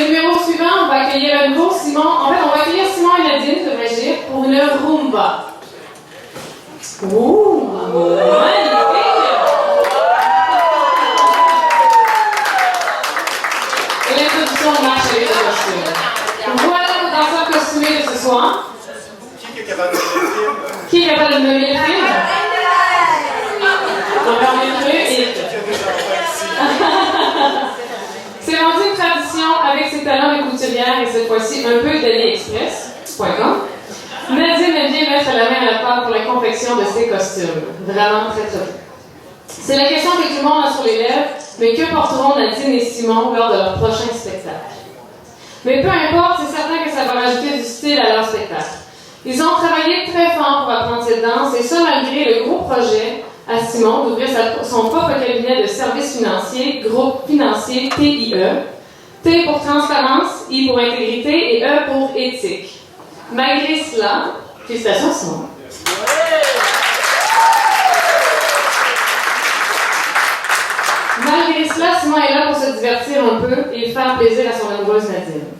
le numéro suivant, on va accueillir à nouveau Simon. En fait, on va accueillir Simon et Nadine, devrais-je dire, pour une rumba. Ouh, magnifique! Et l'introduction marche avec le costume. Voilà nos danseurs costumés de ce soir. Qui est capable de nommer le film? Qui est capable de nommer le film? Encore mieux et... C'est rendu une tradition avec ses talents de couturière et cette fois-ci un peu d'AliExpress.com. Nadine aime bien mettre la main à la pâte pour la confection de ses costumes. Vraiment très très bien. C'est la question que tout le monde a sur les lèvres, mais que porteront Nadine et Simon lors de leur prochain spectacle? Mais peu importe, c'est certain que ça va rajouter du style à leur spectacle. Ils ont travaillé très fort pour apprendre cette danse, et ça malgré le gros projet à Simon d'ouvrir son propre cabinet de services financiers, groupe financier TIE. T pour transparence, I pour intégrité et E pour éthique. Malgré cela, félicitations Simon. Malgré cela, Simon est là pour se divertir un peu et faire plaisir à son amoureuse Nadine.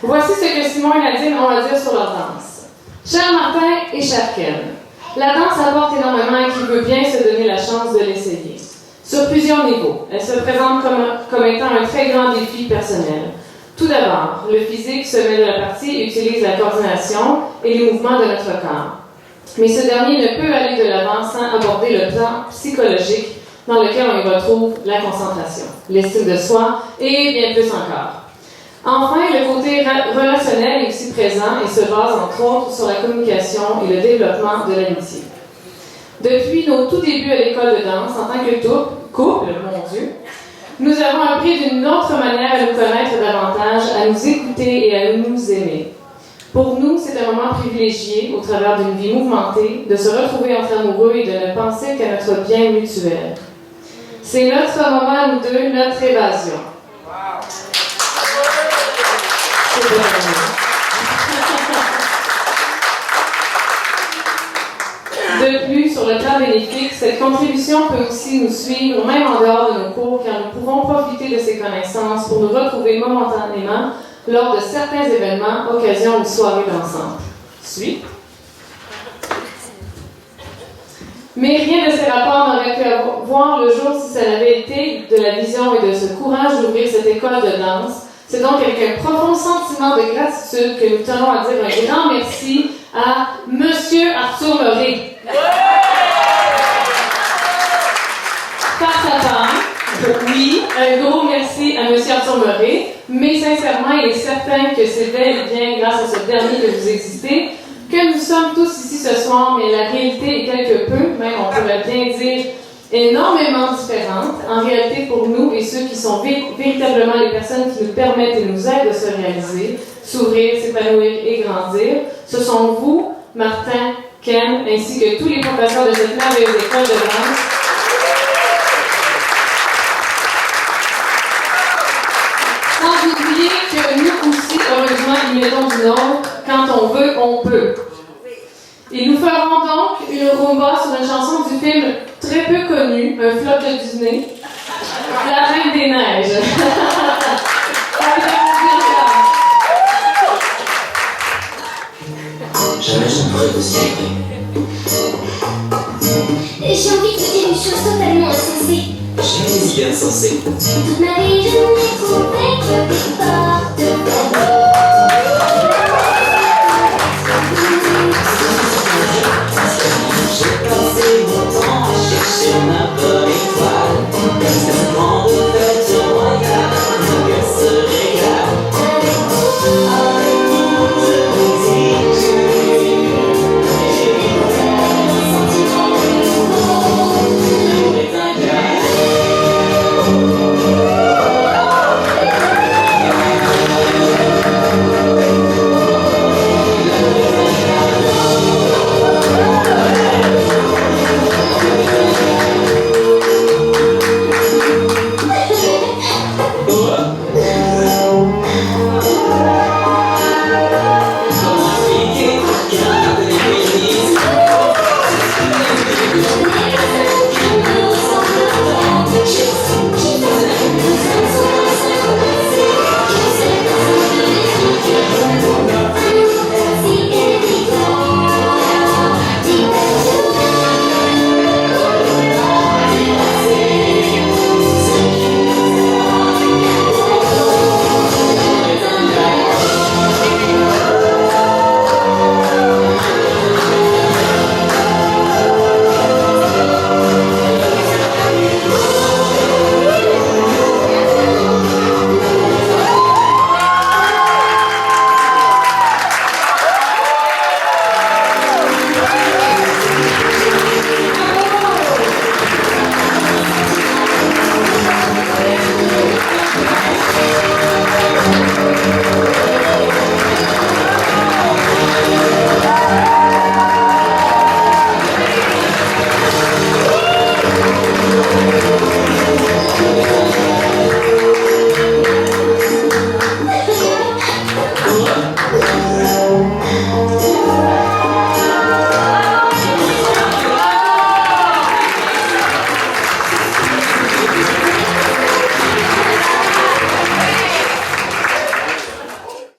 Voici ce que Simon et Nadine ont à dire sur leur danse. Cher Martin et cher Ken, la danse apporte énormément à qui veut bien se donner la chance de l'essayer. Sur plusieurs niveaux, elle se présente comme étant un très grand défi personnel. Tout d'abord, le physique se met de la partie et utilise la coordination et les mouvements de notre corps. Mais ce dernier ne peut aller de l'avant sans aborder le plan psychologique dans lequel on y retrouve la concentration, l'estime de soi et bien plus encore. Enfin, le côté relationnel est aussi présent et se base entre autres sur la communication et le développement de l'amitié. Depuis nos tout débuts à l'école de danse, en tant que couple, mon Dieu, nous avons appris d'une autre manière à nous connaître davantage, à nous écouter et à nous aimer. Pour nous, c'est un moment privilégié, au travers d'une vie mouvementée, de se retrouver entre amoureux et de ne penser qu'à notre bien mutuel. C'est notre moment à nous deux, notre évasion. C'est bon. De plus, sur le plan bénéfique, cette contribution peut aussi nous suivre, même en dehors de nos cours, car nous pouvons profiter de ces connaissances pour nous retrouver momentanément lors de certains événements, occasions ou soirées d'ensemble. Suis. Mais rien de ces rapports n'aurait pu voir le jour si ça n'avait été de la vision et de ce courage d'ouvrir cette école de danse. C'est donc avec un profond sentiment de gratitude que nous tenons à dire un grand merci à Monsieur Arthur Murray. Par sa part, oui, un gros merci à Monsieur Arthur Murray, mais sincèrement, il est certain que c'est bel et bien grâce à ce dernier que vous existez, que nous sommes tous ici ce soir, mais la réalité est quelque peu, même on pourrait bien dire, énormément différente. En réalité, pour nous et ceux qui sont véritablement les personnes qui nous permettent et nous aident de se réaliser, s'ouvrir, s'épanouir et grandir, ce sont vous, Martin, Ken, ainsi que tous les professeurs de cette merveilleuse école de danse. Sans oublier que nous aussi, heureusement, y mettons du nôtre. Quand on veut, on peut. Et nous ferons donc une rumba sur une chanson du film très peu connu, un flop de Disney, La Reine des Neiges. Jamais je ne pourrais vous suivre. J'ai envie de dire une chose totalement insensée. Jamais si insensé. Toute ma vie, je n'ai trouvé que porte J'ai passé mon temps à chercher un